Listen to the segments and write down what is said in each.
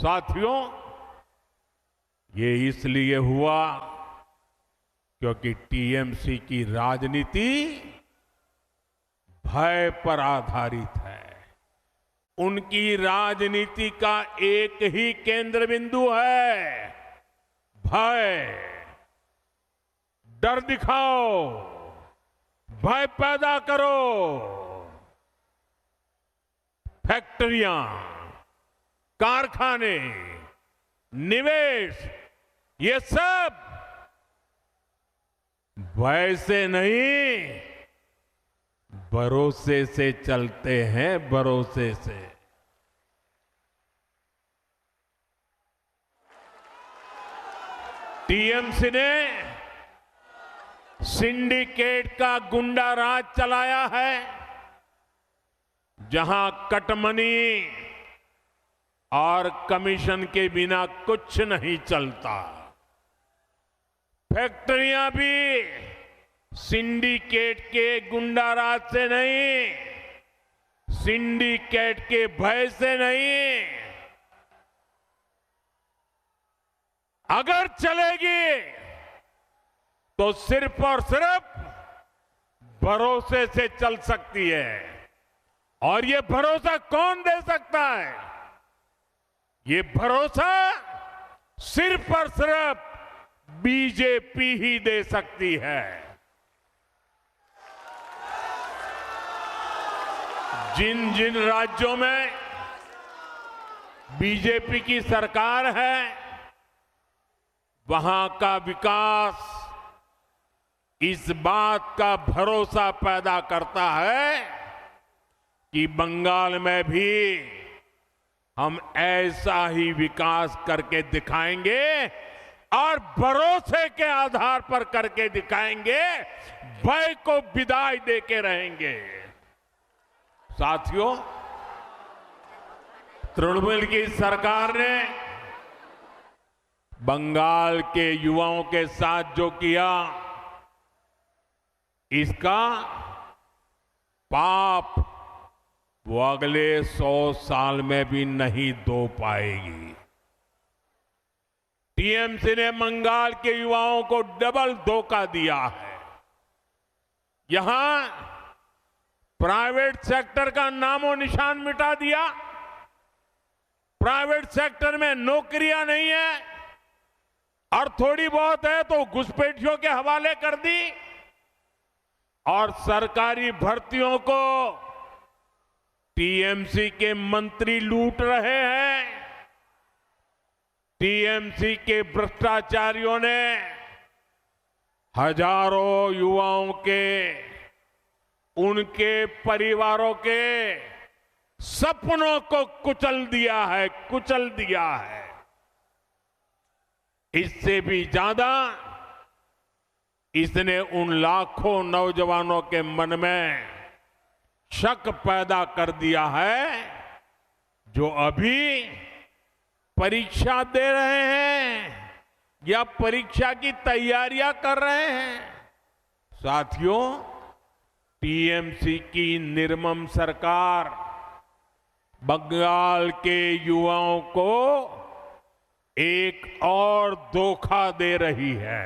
साथियों, ये इसलिए हुआ क्योंकि टीएमसी की राजनीति भय पर आधारित है। उनकी राजनीति का एक ही केंद्र बिंदु है, भय। डर दिखाओ, भय पैदा करो। फैक्ट्रियां, कारखाने, निवेश, ये सब भय से नहीं, भरोसे से चलते हैं, भरोसे से। टीएमसी ने सिंडिकेट का गुंडा राज चलाया है, जहां कटमनी और कमीशन के बिना कुछ नहीं चलता। फैक्ट्रियां भी सिंडिकेट के गुंडा राज से नहीं, सिंडिकेट के भय से नहीं, अगर चलेगी तो सिर्फ और सिर्फ भरोसे से चल सकती है। और ये भरोसा कौन दे सकता है? ये भरोसा सिर्फ और सिर्फ बीजेपी ही दे सकती है। जिन जिन राज्यों में बीजेपी की सरकार है, वहां का विकास इस बात का भरोसा पैदा करता है कि बंगाल में भी हम ऐसा ही विकास करके दिखाएंगे और भरोसे के आधार पर करके दिखाएंगे, भय को विदाई देके रहेंगे। साथियों, तृणमूल की सरकार ने बंगाल के युवाओं के साथ जो किया, इसका पाप वो अगले 100 साल में भी नहीं धो पाएगी। टीएमसी ने बंगाल के युवाओं को डबल धोखा दिया है। यहां प्राइवेट सेक्टर का नामो निशान मिटा दिया। प्राइवेट सेक्टर में नौकरियां नहीं है और थोड़ी बहुत है तो घुसपैठियों के हवाले कर दी। और सरकारी भर्तियों को टीएमसी के मंत्री लूट रहे हैं। टीएमसी के भ्रष्टाचारियों ने हजारों युवाओं के, उनके परिवारों के सपनों को कुचल दिया है, कुचल दिया है। इससे भी ज्यादा इसने उन लाखों नौजवानों के मन में शक पैदा कर दिया है जो अभी परीक्षा दे रहे हैं या परीक्षा की तैयारियां कर रहे हैं। साथियों, टीएमसी की निर्मम सरकार बंगाल के युवाओं को एक और धोखा दे रही है।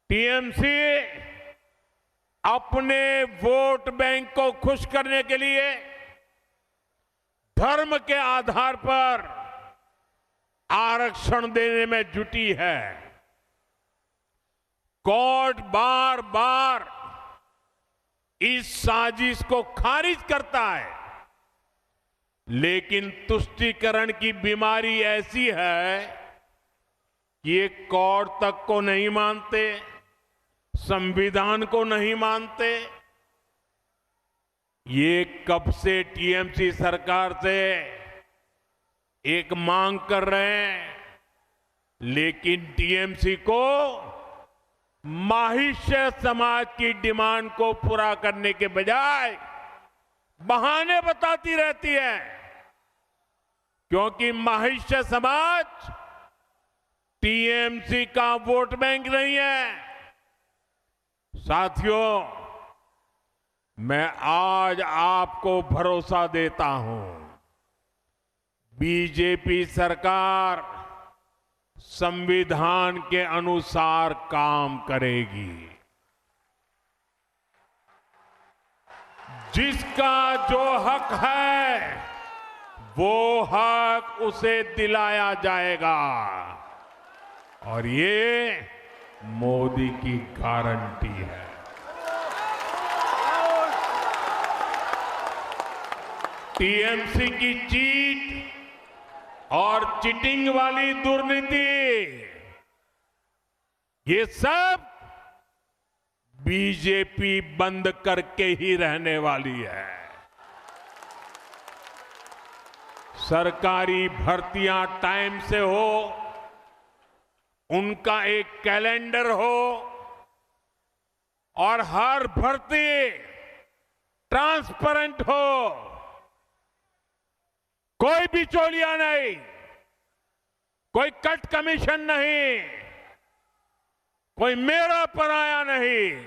टीएमसी अपने वोट बैंक को खुश करने के लिए धर्म के आधार पर आरक्षण देने में जुटी है। कोर्ट बार बार इस साजिश को खारिज करता है, लेकिन तुष्टीकरण की बीमारी ऐसी है कि ये कोर्ट तक को नहीं मानते, संविधान को नहीं मानते। ये कब से टीएमसी सरकार से एक मांग कर रहे हैं, लेकिन टीएमसी को माहिष्य समाज की डिमांड को पूरा करने के बजाय बहाने बताती रहती है, क्योंकि माहिष्य समाज टीएमसी का वोट बैंक नहीं है। साथियों, मैं आज आपको भरोसा देता हूं, बीजेपी सरकार संविधान के अनुसार काम करेगी। जिसका जो हक है वो हक उसे दिलाया जाएगा और ये मोदी की गारंटी है। टीएमसी की चीट और चीटिंग वाली दुर्नीति, ये सब बीजेपी बंद करके ही रहने वाली है। सरकारी भर्तियां टाइम से हो, उनका एक कैलेंडर हो और हर भर्ती ट्रांसपेरेंट हो, कोई बिचौलिया नहीं, कोई कट कमीशन नहीं, कोई मेरा पराया नहीं,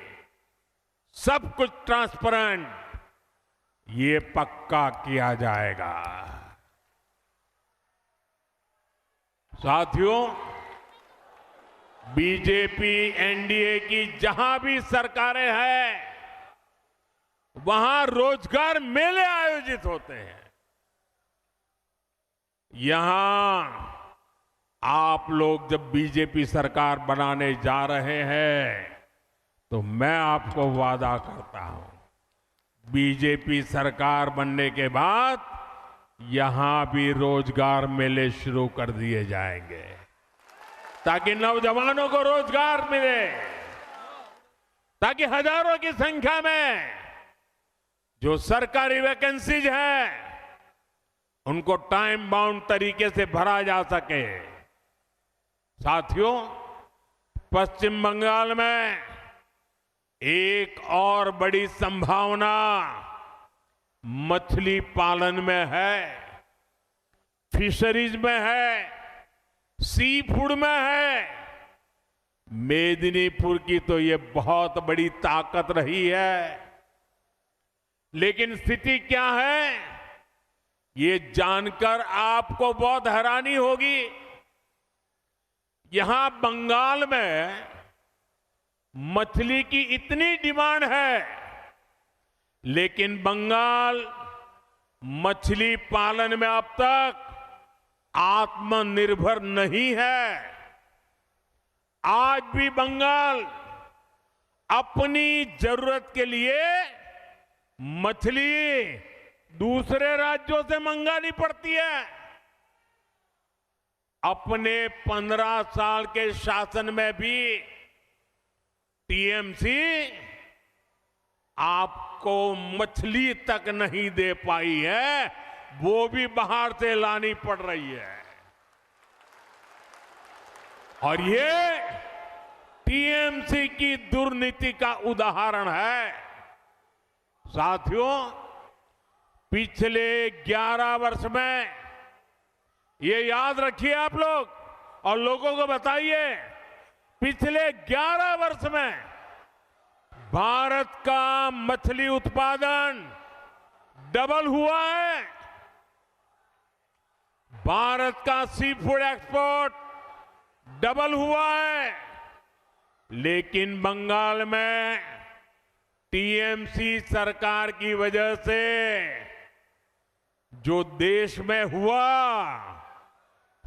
सब कुछ ट्रांसपेरेंट, ये पक्का किया जाएगा। साथियों, बीजेपी एनडीए की जहां भी सरकारें हैं, वहां रोजगार मेले आयोजित होते हैं। यहां आप लोग जब बीजेपी सरकार बनाने जा रहे हैं तो मैं आपको वादा करता हूं, बीजेपी सरकार बनने के बाद यहां भी रोजगार मेले शुरू कर दिए जाएंगे ताकि नौजवानों को रोजगार मिले, ताकि हजारों की संख्या में जो सरकारी वैकेंसीज हैं उनको टाइम बाउंड तरीके से भरा जा सके। साथियों, पश्चिम बंगाल में एक और बड़ी संभावना मछली पालन में है, फिशरीज में है, सी फूड में है। मेदिनीपुर की तो ये बहुत बड़ी ताकत रही है, लेकिन स्थिति क्या है ये जानकर आपको बहुत हैरानी होगी। यहां बंगाल में मछली की इतनी डिमांड है, लेकिन बंगाल मछली पालन में अब तक आत्मनिर्भर नहीं है। आज भी बंगाल अपनी जरूरत के लिए मछली दूसरे राज्यों से मंगानी पड़ती है। अपने 15 साल के शासन में भी टीएमसी आपको मछली तक नहीं दे पाई है, वो भी बाहर से लानी पड़ रही है। और ये टीएमसी की दुर्नीति का उदाहरण है। साथियों, पिछले 11 वर्ष में, ये याद रखिए आप लोग और लोगों को बताइए, पिछले 11 वर्ष में भारत का मछली उत्पादन डबल हुआ है। भारत का सी फूड एक्सपोर्ट डबल हुआ है। लेकिन बंगाल में टीएमसी सरकार की वजह से जो देश में हुआ,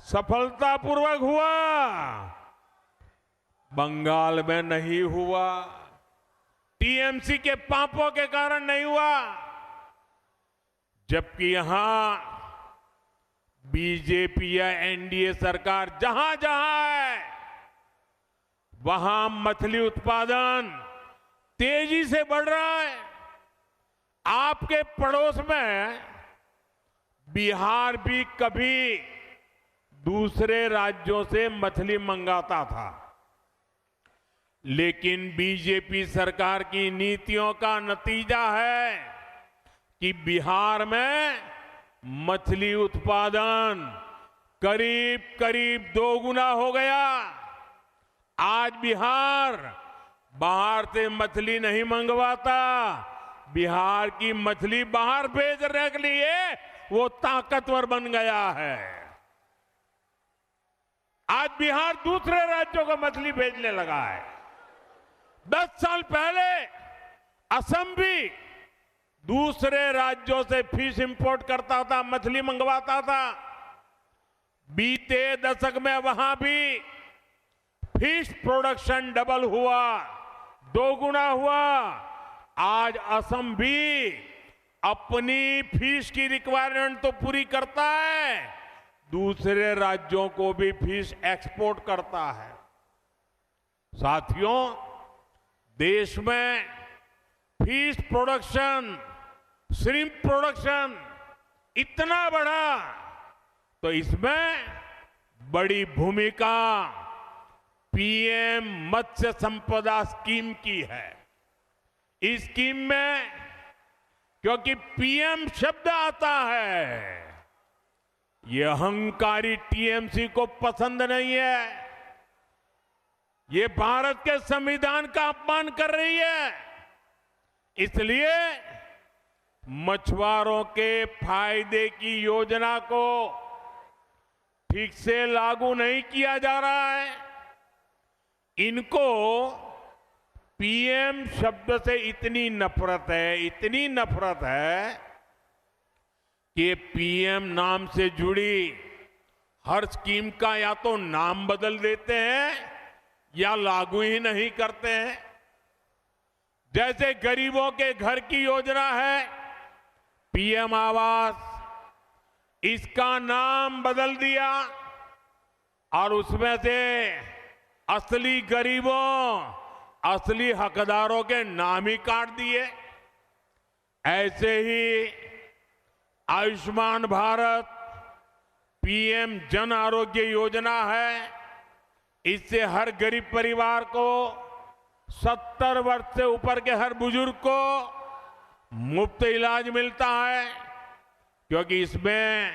सफलतापूर्वक हुआ, बंगाल में नहीं हुआ। टीएमसी के पापों के कारण नहीं हुआ। जबकि यहां बीजेपी या एनडीए सरकार जहां जहां है, वहां मछली उत्पादन तेजी से बढ़ रहा है। आपके पड़ोस में बिहार भी कभी दूसरे राज्यों से मछली मंगाता था, लेकिन बीजेपी सरकार की नीतियों का नतीजा है कि बिहार में मछली उत्पादन करीब करीब 2 गुना हो गया। आज बिहार बाहर से मछली नहीं मंगवाता, बिहार की मछली बाहर भेजने के लिए वो ताकतवर बन गया है। आज बिहार दूसरे राज्यों को मछली भेजने लगा है। 10 साल पहले असम भी दूसरे राज्यों से फिश इंपोर्ट करता था, मछली मंगवाता था। बीते दशक में वहां भी फिश प्रोडक्शन डबल हुआ, 2 गुना हुआ। आज असम भी अपनी फिश की रिक्वायरमेंट तो पूरी करता है, दूसरे राज्यों को भी फिश एक्सपोर्ट करता है। साथियों, देश में फिश प्रोडक्शन, श्रिम्प प्रोडक्शन इतना बढ़ा तो इसमें बड़ी भूमिका पीएम मत्स्य संपदा स्कीम की है। इस स्कीम में क्योंकि पीएम शब्द आता है, ये अहंकारी टीएमसी को पसंद नहीं है। ये भारत के संविधान का अपमान कर रही है। इसलिए मछुआरों के फायदे की योजना को ठीक से लागू नहीं किया जा रहा है। इनको पीएम शब्द से इतनी नफरत है कि पीएम नाम से जुड़ी हर स्कीम का या तो नाम बदल देते हैं या लागू ही नहीं करते हैं। जैसे गरीबों के घर की योजना है पीएम आवास, इसका नाम बदल दिया और उसमें से असली गरीबों, असली हकदारों के नाम ही काट दिए। ऐसे ही आयुष्मान भारत, पीएम जन आरोग्य योजना है। इससे हर गरीब परिवार को, 70 वर्ष से ऊपर के हर बुजुर्ग को मुफ्त इलाज मिलता है। क्योंकि इसमें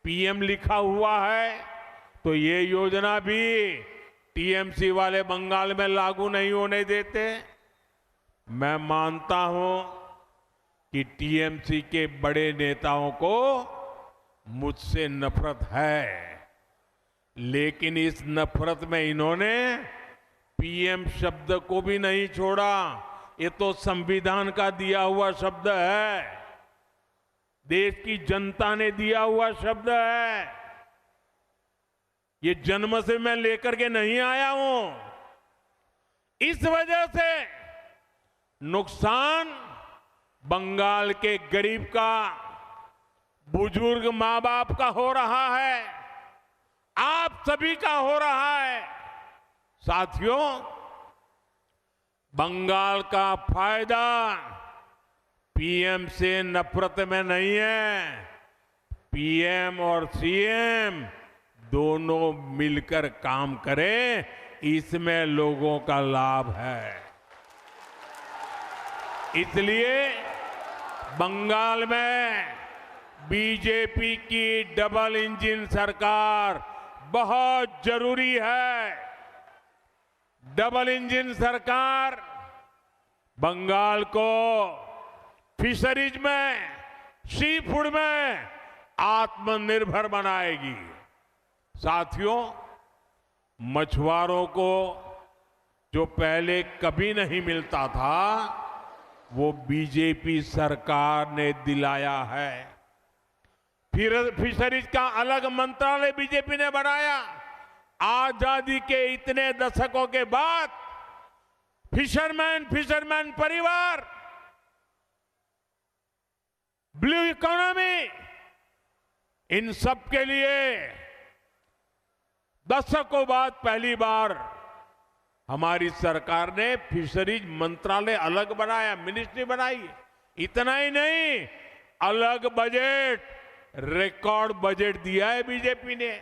पीएम लिखा हुआ है तो ये योजना भी टीएमसी वाले बंगाल में लागू नहीं होने देते। मैं मानता हूं कि टीएमसी के बड़े नेताओं को मुझसे नफरत है, लेकिन इस नफरत में इन्होंने पीएम शब्द को भी नहीं छोड़ा। ये तो संविधान का दिया हुआ शब्द है, देश की जनता ने दिया हुआ शब्द है। ये जन्म से मैं लेकर के नहीं आया हूं। इस वजह से नुकसान बंगाल के गरीब का, बुजुर्ग मां बाप का हो रहा है, आप सभी का हो रहा है। साथियों, बंगाल का फायदा पीएम से नफरत में नहीं है, पीएम और सीएम दोनों मिलकर काम करें, इसमें लोगों का लाभ है। इसलिए बंगाल में बीजेपी की डबल इंजन सरकार बहुत जरूरी है। डबल इंजन सरकार बंगाल को फिशरीज में, सी फूड में आत्मनिर्भर बनाएगी। साथियों, मछुआरों को जो पहले कभी नहीं मिलता था वो बीजेपी सरकार ने दिलाया है। फिर फिशरीज का अलग मंत्रालय बीजेपी ने बनाया। आजादी के इतने दशकों के बाद फिशरमैन परिवार, ब्लू इकोनॉमी, इन सब के लिए दशकों बाद पहली बार हमारी सरकार ने फिशरीज मंत्रालय अलग बनाया, मिनिस्ट्री बनाई। इतना ही नहीं, अलग बजट, रिकॉर्ड बजट दिया है बीजेपी ने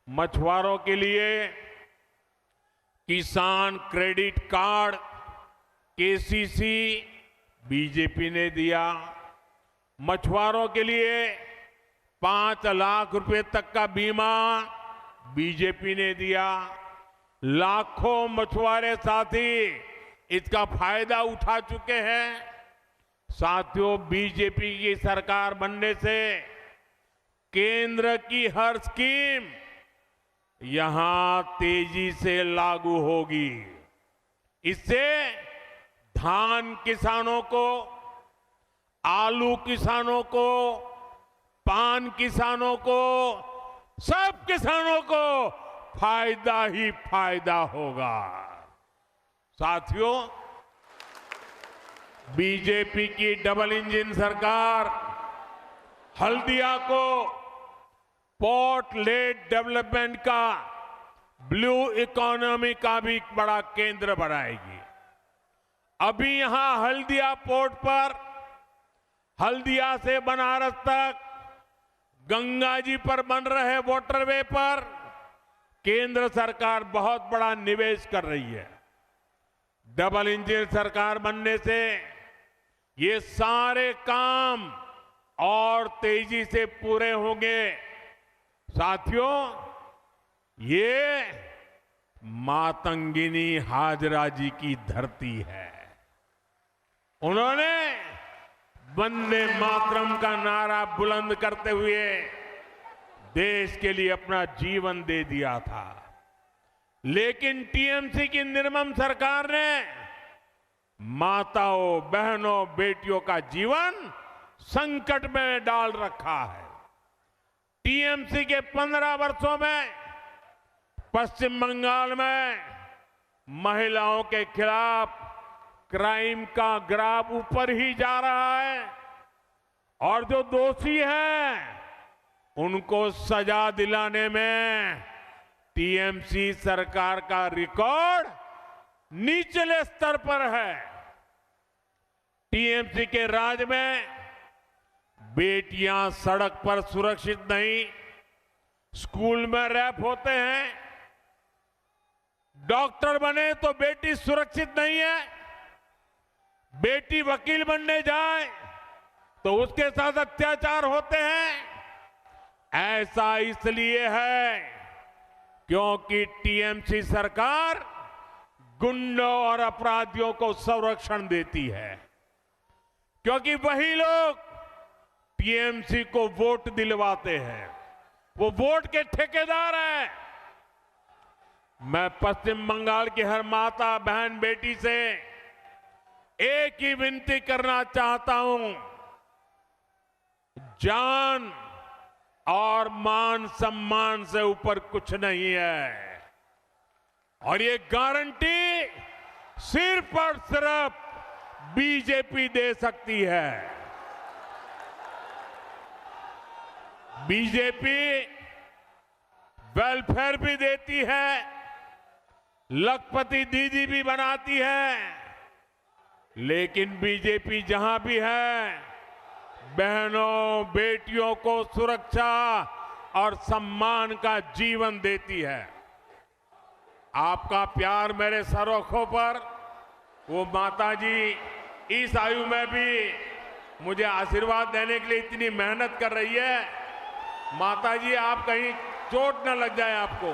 मछुआरों के लिए। किसान क्रेडिट कार्ड, केसीसी बीजेपी ने दिया। मछुआरों के लिए 5 लाख रुपए तक का बीमा बीजेपी ने दिया। लाखों मछुआरे साथी इसका फायदा उठा चुके हैं। साथियों, बीजेपी की सरकार बनने से केंद्र की हर स्कीम यहां तेजी से लागू होगी। इससे धान किसानों को, आलू किसानों को, पान किसानों को, सब किसानों को फायदा ही फायदा होगा। साथियों, बीजेपी की डबल इंजन सरकार हल्दिया को पोर्ट लेड डेवलपमेंट का, ब्लू इकोनॉमी का भी बड़ा केंद्र बनाएगी। अभी यहां हल्दिया पोर्ट पर, हल्दिया से बनारस तक, गंगा जी पर बन रहे वाटरवे पर केंद्र सरकार बहुत बड़ा निवेश कर रही है। डबल इंजन सरकार बनने से ये सारे काम और तेजी से पूरे होंगे। साथियों, ये मातंगिनी हाजरा जी की धरती है। उन्होंने वंदे मातरम का नारा बुलंद करते हुए देश के लिए अपना जीवन दे दिया था। लेकिन टीएमसी की निर्मम सरकार ने माताओं, बहनों, बेटियों का जीवन संकट में डाल रखा है। टीएमसी के 15 वर्षों में पश्चिम बंगाल में महिलाओं के खिलाफ क्राइम का ग्राफ ऊपर ही जा रहा है और जो दोषी हैं उनको सजा दिलाने में टीएमसी सरकार का रिकॉर्ड निचले स्तर पर है। टीएमसी के राज में बेटियां सड़क पर सुरक्षित नहीं, स्कूल में रैप होते हैं, डॉक्टर बने तो बेटी सुरक्षित नहीं है, बेटी वकील बनने जाए तो उसके साथ अत्याचार होते हैं। ऐसा इसलिए है क्योंकि टीएमसी सरकार गुंडों और अपराधियों को संरक्षण देती है, क्योंकि वही लोग टीएमसी को वोट दिलवाते हैं, वो वोट के ठेकेदार हैं। मैं पश्चिम बंगाल की हर माता, बहन, बेटी से एक ही विनती करना चाहता हूं, जान और मान सम्मान से ऊपर कुछ नहीं है और ये गारंटी सिर्फ और सिर्फ बीजेपी दे सकती है। बीजेपी वेलफेयर भी देती है, लखपति दीदी भी बनाती है, लेकिन बीजेपी जहां भी है बहनों, बेटियों को सुरक्षा और सम्मान का जीवन देती है। आपका प्यार मेरे सरोखों पर वो माताजी इस आयु में भी मुझे आशीर्वाद देने के लिए इतनी मेहनत कर रही है। माताजी, आप कहीं चोट न लग जाए आपको।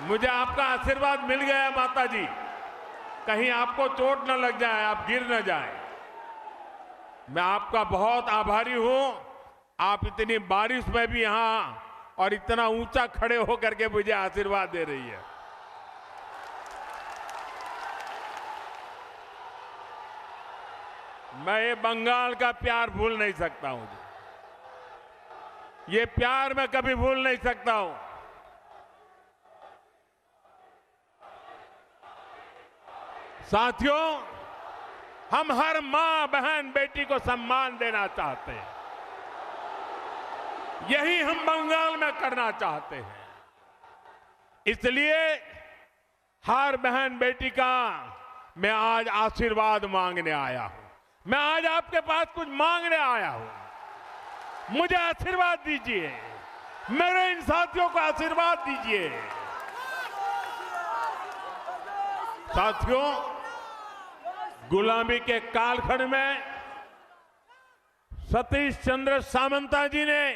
मुझे आपका आशीर्वाद मिल गया माताजी, कहीं आपको चोट न लग जाए, आप गिर न जाए। मैं आपका बहुत आभारी हूं। आप इतनी बारिश में भी यहां और इतना ऊंचा खड़े होकर के मुझे आशीर्वाद दे रही है। मैं ये बंगाल का प्यार भूल नहीं सकता हूं, ये प्यार मैं कभी भूल नहीं सकता हूं। साथियों, हम हर मां, बहन, बेटी को सम्मान देना चाहते हैं। यही हम बंगाल में करना चाहते हैं। इसलिए हर बहन बेटी का मैं आज आशीर्वाद मांगने आया हूं। मैं आज आपके पास कुछ मांगने आया हूं। मुझे आशीर्वाद दीजिए, मेरे इन साथियों को आशीर्वाद दीजिए। साथियों, गुलामी के कालखंड में सतीश चंद्र सामंता जी ने,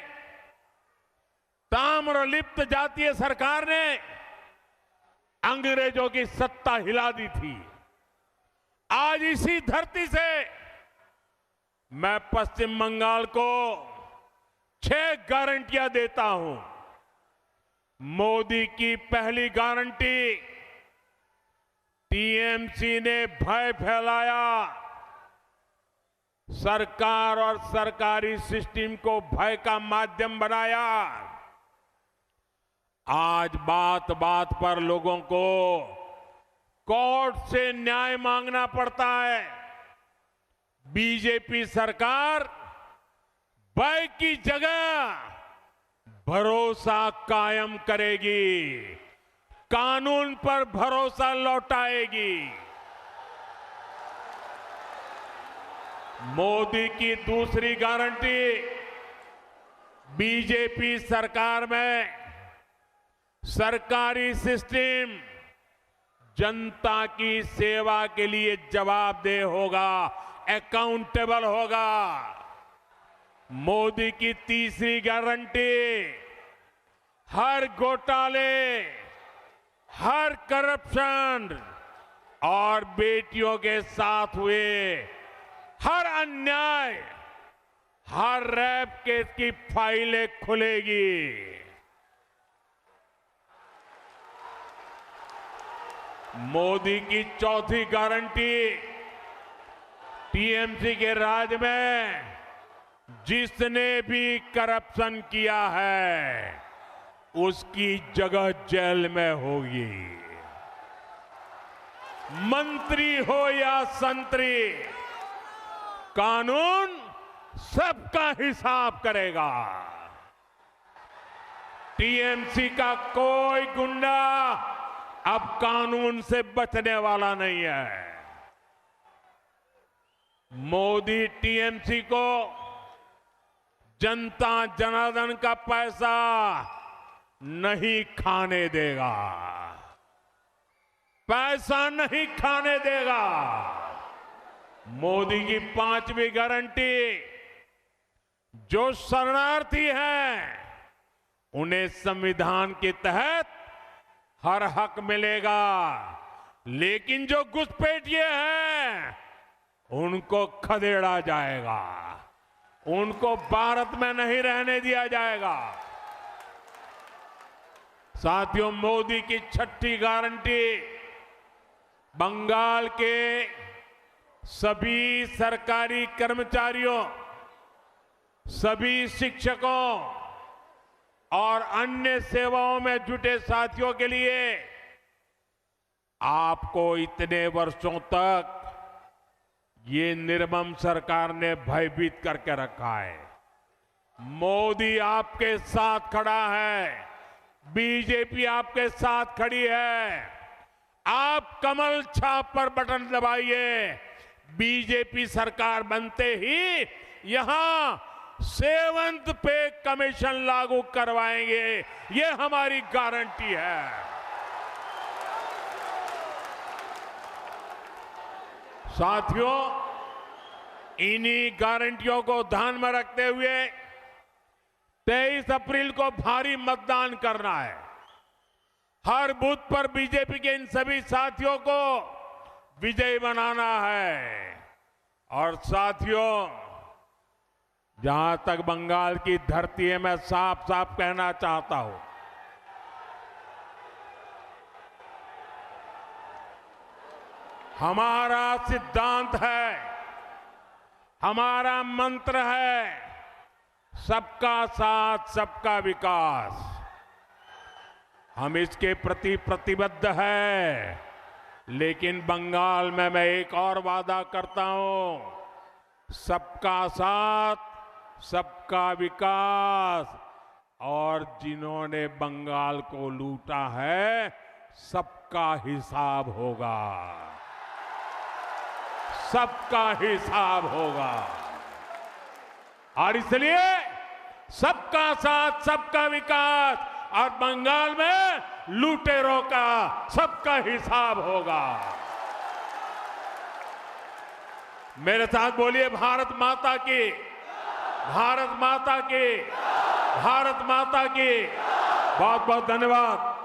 ताम्रलिप्त जातीय सरकार ने अंग्रेजों की सत्ता हिला दी थी। आज इसी धरती से मैं पश्चिम बंगाल को 6 गारंटियां देता हूं। मोदी की पहली गारंटी, टीएमसी ने भय फैलाया, सरकार और सरकारी सिस्टम को भय का माध्यम बनाया। आज बात बात पर लोगों को कोर्ट से न्याय मांगना पड़ता है। बीजेपी सरकार भय की जगह भरोसा कायम करेगी, कानून पर भरोसा लौटाएगी। मोदी की दूसरी गारंटी, बीजेपी सरकार में सरकारी सिस्टम जनता की सेवा के लिए जवाबदेह होगा, अकाउंटेबल होगा। मोदी की तीसरी गारंटी, हर घोटाले, हर करप्शन और बेटियों के साथ हुए हर अन्याय, हर रेप केस की फाइलें खुलेगी। मोदी की चौथी गारंटी, टीएमसी के राज में जिसने भी करप्शन किया है उसकी जगह जेल में होगी। मंत्री हो या संतरी, कानून सबका हिसाब करेगा। टीएमसी का कोई गुंडा अब कानून से बचने वाला नहीं है। मोदी टीएमसी को जनता जनार्दन का पैसा नहीं खाने देगा, पैसा नहीं खाने देगा। मोदी की पांचवी गारंटी, जो शरणार्थी हैं उन्हें संविधान के तहत हर हक मिलेगा, लेकिन जो घुसपैठिए हैं उनको खदेड़ा जाएगा, उनको भारत में नहीं रहने दिया जाएगा। साथियों, मोदी की छठी गारंटी, बंगाल के सभी सरकारी कर्मचारियों, सभी शिक्षकों और अन्य सेवाओं में जुटे साथियों के लिए आपको इतने वर्षों तक ये निर्मम सरकार ने भयभीत करके रखा है। मोदी आपके साथ खड़ा है, बीजेपी आपके साथ खड़ी है। आप कमल छाप पर बटन दबाइए, बीजेपी सरकार बनते ही यहां 7th पे कमीशन लागू करवाएंगे, ये हमारी गारंटी है। साथियों, इन्हीं गारंटियों को ध्यान में रखते हुए 23 अप्रैल को भारी मतदान करना है। हर बूथ पर बीजेपी के इन सभी साथियों को विजयी बनाना है। और साथियों, जहां तक बंगाल की धरती है, मैं साफ साफ कहना चाहता हूं, हमारा सिद्धांत है, हमारा मंत्र है, सबका साथ सबका विकास। हम इसके प्रति प्रतिबद्ध हैं, लेकिन बंगाल में मैं एक और वादा करता हूं, सबका साथ सबका विकास। और जिन्होंने बंगाल को लूटा है, सबका हिसाब होगा, सबका हिसाब होगा। और इसलिए सबका साथ सबका विकास और बंगाल में लुटेरों का सबका हिसाब होगा। मेरे साथ बोलिए, भारत माता की, भारत माता की, भारत माता की। बहुत बहुत धन्यवाद।